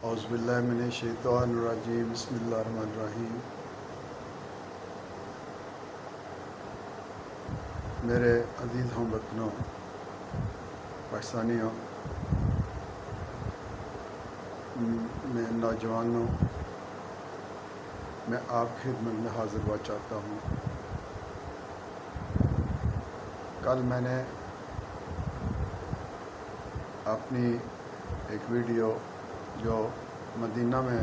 اعوذ باللہ من الشیطان الرجیم بسم اللہ الرحمن الرحیم۔ میرے عزیز ہم وطنوں، پاکستانیوں، میں نوجوانوں، میں آپ کی خدمت میں حاضر ہوا چاہتا ہوں۔ کل میں نے اپنی ایک ویڈیو جو مدینہ میں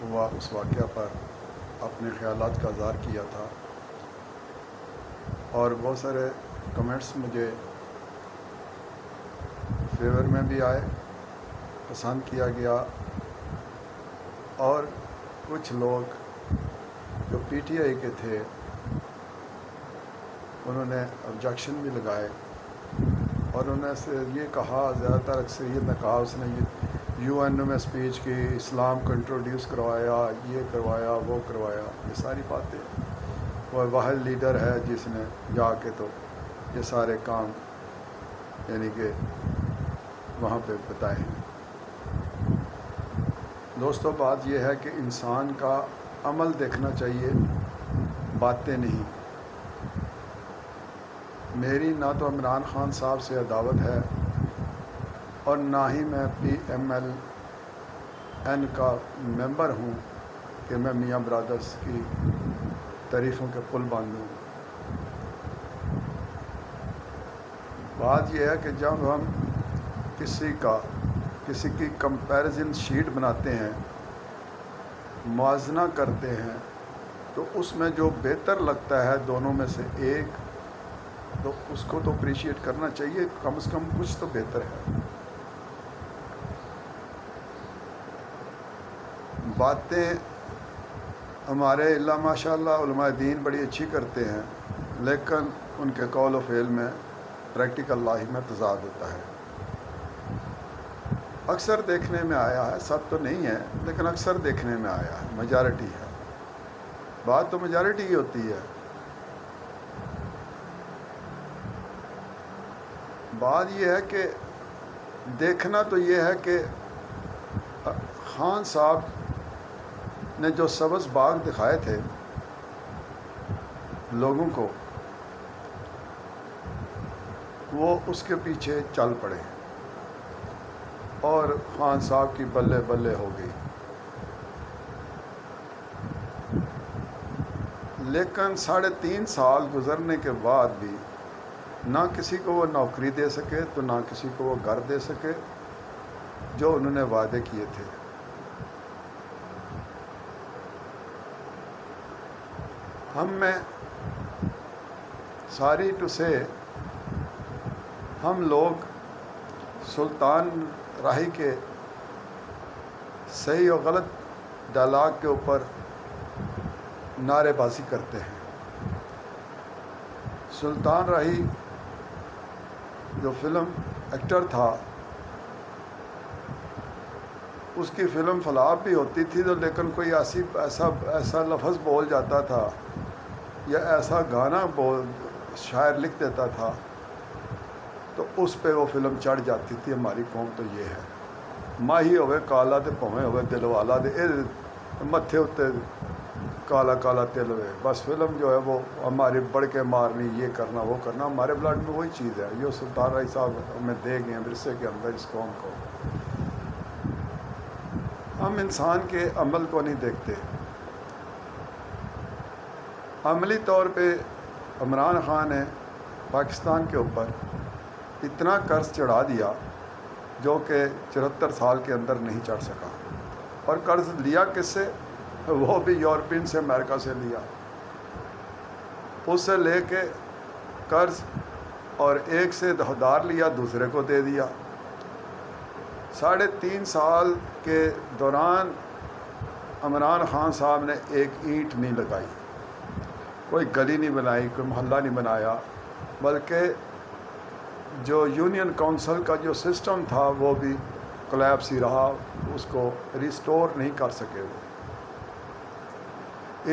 ہوا اس واقعہ پر اپنے خیالات کا اظہار کیا تھا، اور بہت سارے کمنٹس مجھے فیور میں بھی آئے، پسند کیا گیا، اور کچھ لوگ جو پی ٹی آئی کے تھے انہوں نے آبجیکشن بھی لگائے، اور انہوں نے سے یہ کہا، زیادہ تر اکثریت نے کہا اس نے یو این او میں اسپیچ کی، اسلام کو انٹروڈیوس کروایا، یہ کروایا، وہ کروایا، یہ ساری باتیں، وہ واحد لیڈر ہے جس نے جا کے تو یہ سارے کام یعنی کہ وہاں پہ بتائے ہیں۔ دوستو، بات یہ ہے کہ انسان کا عمل دیکھنا چاہیے، باتیں نہیں۔ میری نہ تو عمران خان صاحب سے عداوت ہے، اور نہ ہی میں پی ایم ایل این کا ممبر ہوں کہ میں میاں برادرز کی تعریفوں کے پل باندھوں۔ بات یہ ہے کہ جب ہم کسی کی کمپیریزن شیٹ بناتے ہیں، موازنہ کرتے ہیں، تو اس میں جو بہتر لگتا ہے دونوں میں سے ایک، تو اس کو تو اپریشیٹ کرنا چاہیے، کم از کم کچھ تو بہتر ہے۔ باتیں ہمارے اللہ ماشاء اللہ علماء دین بڑی اچھی کرتے ہیں، لیکن ان کے قول و فعل میں پریکٹیکل لائف میں تضاد ہوتا ہے۔ اکثر دیکھنے میں آیا ہے، سب تو نہیں ہے لیکن اکثر دیکھنے میں آیا ہے، میجارٹی ہے، بات تو میجارٹی ہی ہوتی ہے۔ بات یہ ہے کہ دیکھنا تو یہ ہے کہ خان صاحب نے جو سبز باغ دکھائے تھے لوگوں کو، وہ اس کے پیچھے چل پڑے اور خان صاحب کی بلے بلے ہو گئی، لیکن 3.5 سال گزرنے کے بعد بھی نہ کسی کو وہ نوکری دے سکے تو نہ کسی کو وہ گھر دے سکے جو انہوں نے وعدے کیے تھے۔ ہم میں ساری ٹو سے ہم لوگ سلطان راہی کے صحیح و غلط ڈائلاگ کے اوپر نعرے بازی کرتے ہیں۔ سلطان راہی جو فلم ایکٹر تھا، اس کی فلم فلاپ بھی ہوتی تھی تو لیکن کوئی ایسا لفظ بول جاتا تھا یا ایسا گانا شاعر لکھ دیتا تھا تو اس پہ وہ فلم چڑھ جاتی تھی۔ ہماری قوم تو یہ ہے، ماہی ہوئے کالا تے پویں ہوئے دل والا دے متھے اتے کالا کالا تل ہوئے، بس فلم جو ہے وہ ہماری بڑھ کے مارنی، یہ کرنا وہ کرنا، ہمارے بلڈ میں وہی چیز ہے۔ یہ سلطان راہی صاحب ہمیں دے گئے ہیں ورثے کے اندر اس قوم کو۔ ہم انسان کے عمل کو نہیں دیکھتے۔ عملی طور پہ عمران خان نے پاکستان کے اوپر اتنا قرض چڑھا دیا جو کہ 74 سال کے اندر نہیں چڑھ سکا، اور قرض لیا کس سے؟ وہ بھی یورپین سے، امریکہ سے لیا، اس سے لے کے قرض، اور ایک سے دھار لیا دوسرے کو دے دیا۔ 3.5 سال کے دوران عمران خان صاحب نے ایک اینٹ نہیں لگائی، کوئی گلی نہیں بنائی، کوئی محلہ نہیں بنایا، بلکہ جو یونین کونسل کا جو سسٹم تھا وہ بھی کولیپس ہی رہا، اس کو ریسٹور نہیں کر سکے۔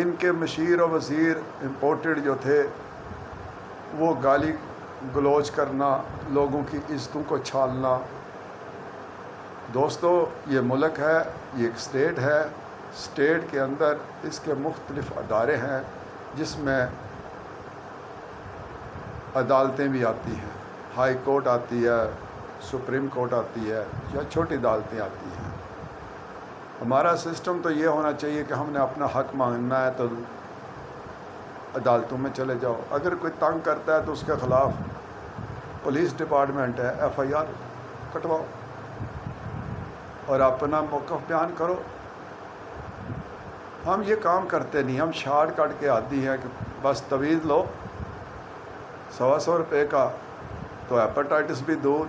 ان کے مشیر و وزیر امپورٹڈ جو تھے وہ گالی گلوچ کرنا، لوگوں کی عزتوں کو چھالنا، دوستو یہ ملک ہے، یہ ایک اسٹیٹ ہے، اسٹیٹ کے اندر اس کے مختلف ادارے ہیں جس میں عدالتیں بھی آتی ہیں، ہائی کورٹ آتی ہے، سپریم کورٹ آتی ہے، یا چھوٹی عدالتیں آتی ہیں۔ ہمارا سسٹم تو یہ ہونا چاہیے کہ ہم نے اپنا حق مانگنا ہے تو عدالتوں میں چلے جاؤ، اگر کوئی تنگ کرتا ہے تو اس کے خلاف پولیس ڈپارٹمنٹ ہے، ایف آئی آر کٹواؤ اور اپنا موقف بیان کرو۔ ہم یہ کام کرتے نہیں، ہم شارٹ کٹ کے عادی ہیں کہ بس طویل لو، 100 روپے کا تو ہیپاٹائٹس بھی دور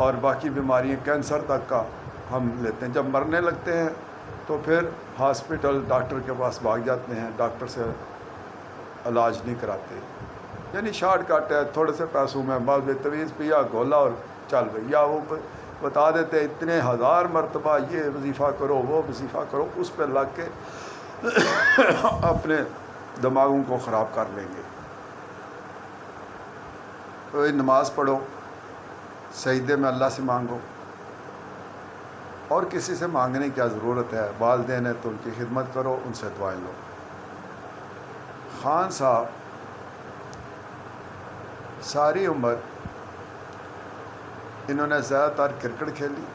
اور باقی بیماریاں کینسر تک کا ہم لیتے ہیں۔ جب مرنے لگتے ہیں تو پھر ہاسپٹل ڈاکٹر کے پاس بھاگ جاتے ہیں، ڈاکٹر سے علاج نہیں کراتے، یعنی شارٹ کٹ ہے، تھوڑے سے پیسوں میں بعض طویز پیا گولا اور چل گئی، یا وہ بتا دیتے اتنے 1000 مرتبہ یہ وظیفہ کرو، وہ وظیفہ کرو، اس پہ لگ کے اپنے دماغوں کو خراب کر لیں گے۔ تو نماز پڑھو، سجدے میں اللہ سے مانگو، اور کسی سے مانگنے کی کیا ضرورت ہے؟ والدین ہیں تو ان کی خدمت کرو، ان سے دعائیں لو۔ خان صاحب ساری عمر انہوں نے زیادہ تر کرکٹ کھیلی،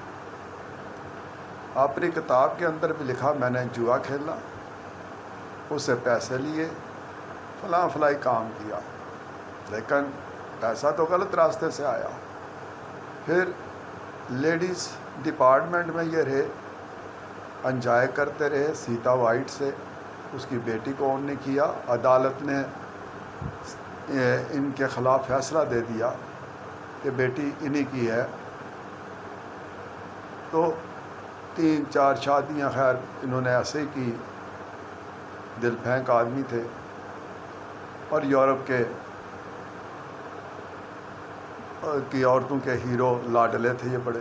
اپنی کتاب کے اندر بھی لکھا میں نے جوا کھیلا، اس سے پیسے لیے، فلاں فلاں کام کیا، لیکن پیسہ تو غلط راستے سے آیا۔ پھر لیڈیز ڈپارٹمنٹ میں یہ رہے، انجوائے کرتے رہے، سیتا وائٹ سے اس کی بیٹی کو ان نے کیا، عدالت نے ان کے خلاف فیصلہ دے دیا کہ بیٹی انہی کی ہے، تو 3-4 شادیاں خیر انہوں نے ایسے ہی کی، دل پھینک آدمی تھے، اور یورپ کی عورتوں کے ہیرو لاڈلے تھے یہ بڑے،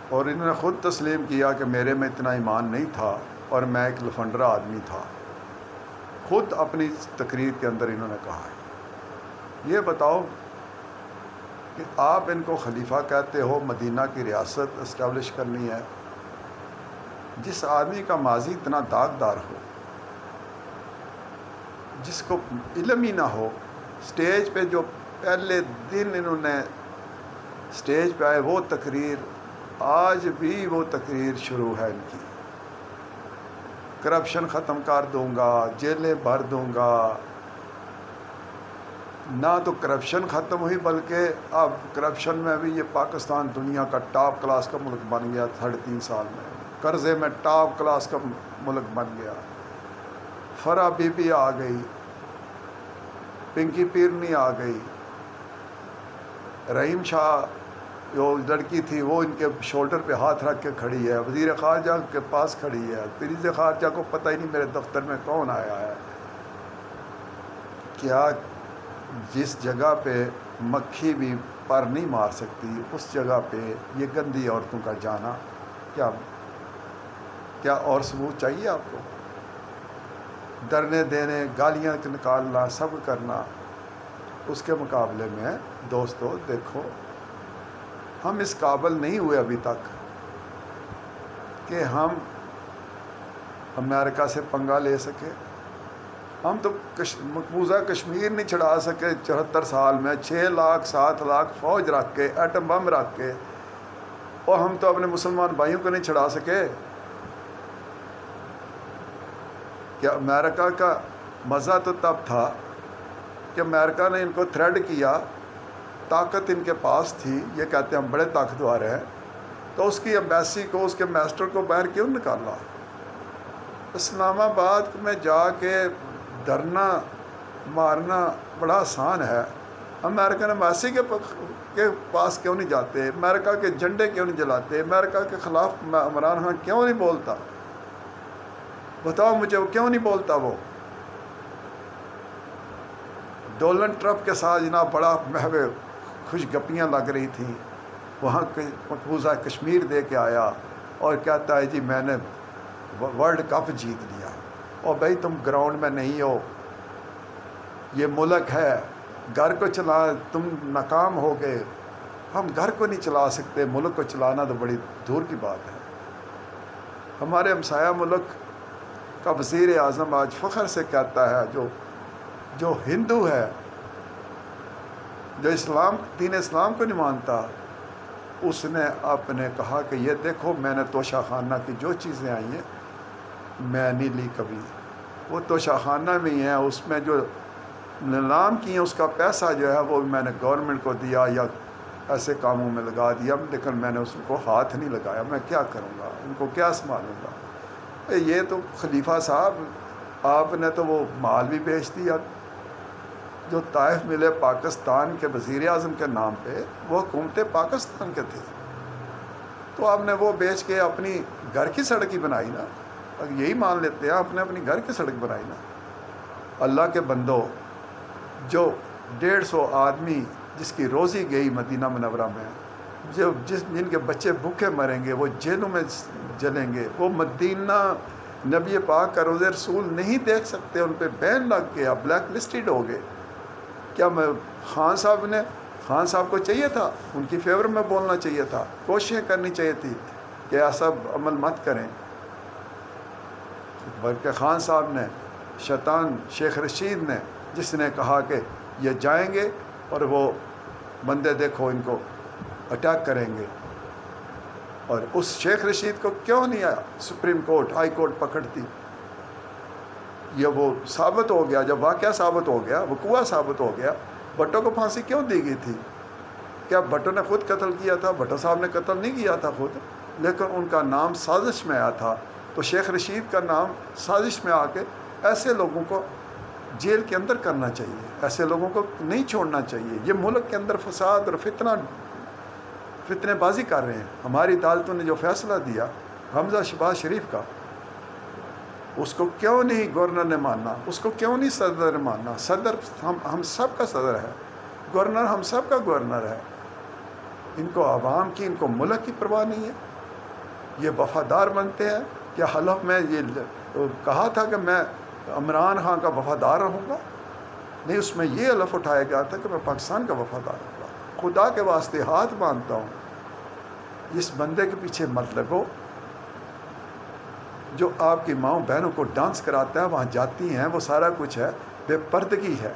اور انہوں نے خود تسلیم کیا کہ میرے میں اتنا ایمان نہیں تھا اور میں ایک لفنڈرا آدمی تھا، خود اپنی تقریر کے اندر انہوں نے کہا ہے۔ یہ بتاؤ کہ آپ ان کو خلیفہ کہتے ہو، مدینہ کی ریاست اسٹیبلش کرنی ہے، جس آدمی کا ماضی اتنا داغدار ہو، جس کو علم ہی نہ ہو، سٹیج پہ جو پہلے دن انہوں نے سٹیج پہ آئے وہ تقریر، آج بھی وہ تقریر شروع ہے ان کی، کرپشن ختم کر دوں گا، جیلیں بھر دوں گا۔ نہ تو کرپشن ختم ہوئی، بلکہ اب کرپشن میں بھی یہ پاکستان دنیا کا ٹاپ کلاس کا ملک بن گیا، 3.5 سال میں قرضے میں ٹاپ کلاس کا ملک بن گیا۔ فرا بی بی آ گئی، پنکی پیرنی آ گئی، رحیم شاہ جو لڑکی تھی وہ ان کے شولڈر پہ ہاتھ رکھ کے کھڑی ہے، وزیر خارجہ کے پاس کھڑی ہے، وزیر خارجہ کو پتہ ہی نہیں میرے دفتر میں کون آیا ہے۔ کیا جس جگہ پہ مکھی بھی پر نہیں مار سکتی، اس جگہ پہ یہ گندی عورتوں کا جانا، کیا اور ثبوت چاہیے آپ کو؟ ڈرنے دینے، گالیاں نکالنا، سب کرنا، اس کے مقابلے میں دوستو دیکھو ہم اس قابل نہیں ہوئے ابھی تک کہ ہم امریکہ سے پنگا لے سکے۔ ہم تو مقبوضہ کشمیر نہیں چھڑا سکے 74 سال میں، 6 لاکھ 7 لاکھ فوج رکھ کے، ایٹم بم رکھ کے، اور ہم تو اپنے مسلمان بھائیوں کو نہیں چھڑا سکے۔ کہ امریکہ کا مزہ تو تب تھا کہ امریکہ نے ان کو تھریڈ کیا، طاقت ان کے پاس تھی، یہ کہتے ہیں ہم بڑے طاقتور ہیں، تو اس کی ایمبیسی کو، اس کے ماسٹر کو باہر کیوں نکالا؟ اسلام آباد میں جا کے ڈرنا مارنا بڑا آسان ہے، امریکن ایمبیسی کے پاس کیوں نہیں جاتے؟ امریکہ کے جھنڈے کیوں نہیں جلاتے؟ امریکہ کے خلاف عمران خان کیوں نہیں بولتا؟ بتاؤ مجھے، وہ کیوں نہیں بولتا؟ وہ ڈونلڈ ٹرمپ کے ساتھ جناب بڑا محو خوش گپیاں لگ رہی تھیں، وہاں مقبوضہ کشمیر دے کے آیا اور کہتا ہے جی میں نے ورلڈ کپ جیت لیا۔ اور بھائی تم گراؤنڈ میں نہیں ہو، یہ ملک ہے، گھر کو چلا، تم ناکام ہو گئے، ہم گھر کو نہیں چلا سکتے، ملک کو چلانا تو بڑی دور کی بات ہے۔ ہمارے ہمسایہ ملک کا وزیر اعظم آج فخر سے کہتا ہے، جو ہندو ہے، جو دین اسلام کو نہیں مانتا، اس نے آپ نے کہا کہ یہ دیکھو میں نے توشہ خانہ کی جو چیزیں آئی ہیں میں نہیں لی کبھی، وہ توشہ خانہ میں ہی ہیں، اس میں جو نیلام کی ہیں اس کا پیسہ جو ہے وہ میں نے گورنمنٹ کو دیا یا ایسے کاموں میں لگا دیا، لیکن میں نے اس کو ہاتھ نہیں لگایا، میں کیا کروں گا، ان کو کیا سنبھالوں گا۔ یہ تو خلیفہ صاحب آپ نے تو وہ مال بھی بیچ دیا، جو طائف ملے پاکستان کے وزیر اعظم کے نام پہ، وہ حکومت پاکستان کے تھے، تو آپ نے وہ بیچ کے اپنی گھر کی سڑک ہی بنائی نا، اگر یہی مان لیتے ہیں آپ نے اپنی گھر کی سڑک بنائی نا۔ اللہ کے بندو، جو 150 آدمی جس کی روزی گئی مدینہ منورہ میں، جن کے بچے بھوکے مریں گے، وہ جیلوں میں جلیں گے، وہ مدینہ نبی پاک کا روضہ رسول نہیں دیکھ سکتے، ان پہ بین لگ گیا، بلیک لسٹڈ ہو گئے۔ کیا خان صاحب کو چاہیے تھا ان کی فیور میں بولنا چاہیے تھا، کوششیں کرنی چاہیے تھی کہ ایسا عمل مت کریں، بلکہ خان صاحب نے، شیطان شیخ رشید نے، جس نے کہا کہ یہ جائیں گے اور وہ بندے دیکھو ان کو اٹیک کریں گے، اور اس شیخ رشید کو کیوں نہیں آیا سپریم کورٹ، ہائی کورٹ پکڑتی؟ یہ وہ ثابت ہو گیا، جب واقعہ ثابت ہو گیا، وقوع ثابت ہو گیا، بھٹو کو پھانسی کیوں دی گئی تھی؟ کیا بھٹو نے خود قتل کیا تھا؟ بھٹو صاحب نے قتل نہیں کیا تھا خود، لیکن ان کا نام سازش میں آیا تھا، تو شیخ رشید کا نام سازش میں آ کے ایسے لوگوں کو جیل کے اندر کرنا چاہیے، ایسے لوگوں کو نہیں چھوڑنا چاہیے۔ یہ ملک کے اندر فساد اور فتنے بازی کر رہے ہیں۔ ہماری عدالتوں نے جو فیصلہ دیا حمزہ شہباز شریف کا، اس کو کیوں نہیں گورنر نے ماننا، اس کو کیوں نہیں صدر نے ماننا؟ صدر ہم سب کا صدر ہے، گورنر ہم سب کا گورنر ہے۔ ان کو عوام کی، ان کو ملک کی پرواہ نہیں ہے، یہ وفادار بنتے ہیں۔ کیا حلف میں یہ کہا تھا کہ میں عمران خان کا وفادار رہوں گا؟ نہیں، اس میں یہ حلف اٹھایا گیا تھا کہ میں پاکستان کا وفادار رہوں گا۔ خدا کے واسطے ہاتھ باندھتا ہوں، اس بندے کے پیچھے مت لگو جو آپ کی ماؤں بہنوں کو ڈانس کراتا ہے، وہاں جاتی ہیں، وہ سارا کچھ ہے، بے پردگی ہے۔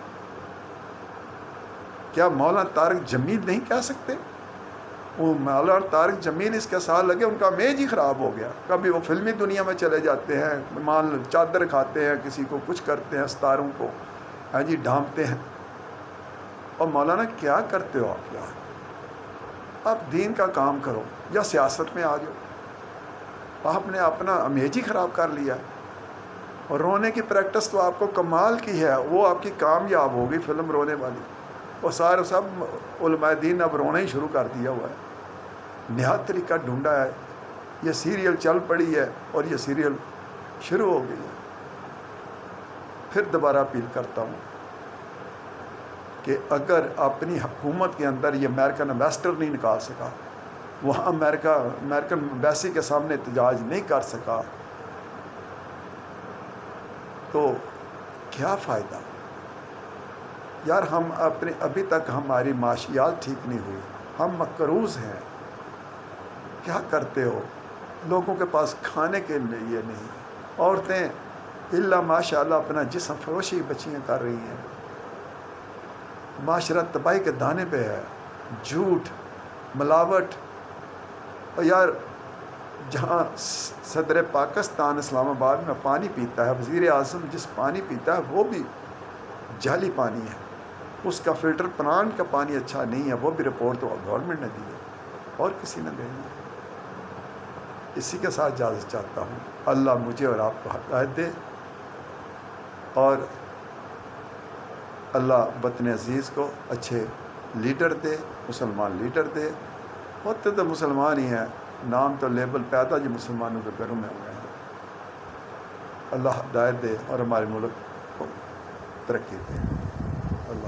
کیا مولانا طارق جمیل نہیں کہہ سکتے؟ وہ مولانا طارق جمیل اس کے ساتھ لگے، ان کا امیج ہی خراب ہو گیا۔ کبھی وہ فلمی دنیا میں چلے جاتے ہیں، چادر کھاتے ہیں، کسی کو کچھ کرتے ہیں، ستاروں کو جی ڈھانپتے ہیں۔ اور مولانا کیا کرتے ہو آپ یار؟ آپ دین کا کام کرو یا سیاست میں آ جاؤ، آپ نے اپنا امیج ہی خراب کر لیا۔ اور رونے کی پریکٹس تو آپ کو کمال کی ہے، وہ آپ کی کامیاب ہوگی فلم رونے والی۔ اور سب علماء دین نے اب رونا ہی شروع کر دیا ہوا ہے، نیا طریقہ ڈھونڈا ہے۔ یہ سیریل چل پڑی ہے اور یہ سیریل شروع ہو گئی ہے۔ پھر دوبارہ اپیل کرتا ہوں کہ اگر اپنی حکومت کے اندر یہ امریکن انویسٹر نہیں نکال سکا، وہاں امریکن ایمبیسی کے سامنے احتجاج نہیں کر سکا، تو کیا فائدہ یار؟ ہم ابھی تک ہماری معاشیات ٹھیک نہیں ہوئی، ہم مقروض ہیں۔ کیا کرتے ہو؟ لوگوں کے پاس کھانے کے لیے نہیں، عورتیں الا ماشاء اللہ اپنا جسم فروشی بچیاں کر رہی ہیں، معاشرت تباہی کے دانے پہ ہے، جھوٹ، ملاوٹ۔ اور یار جہاں صدر پاکستان اسلام آباد میں پانی پیتا ہے، وزیر اعظم جس پانی پیتا ہے وہ بھی جعلی پانی ہے، اس کا فلٹر پلانٹ کا پانی اچھا نہیں ہے، وہ بھی رپورٹ تو گورنمنٹ نے دی ہے اور کسی نے نہیں ہے۔ اسی کے ساتھ اجازت چاہتا ہوں، اللہ مجھے اور آپ کو ہدایت دے، اور اللہ وطن عزیز کو اچھے لیڈر دے، مسلمان لیڈر دے۔ ہوتے تو مسلمان ہی ہیں، نام تو لیبل پیدا جو مسلمانوں کے گھروں میں ہوئے ہیں۔ اللہ ہدایت دے اور ہمارے ملک کو ترقی دے۔ اللہ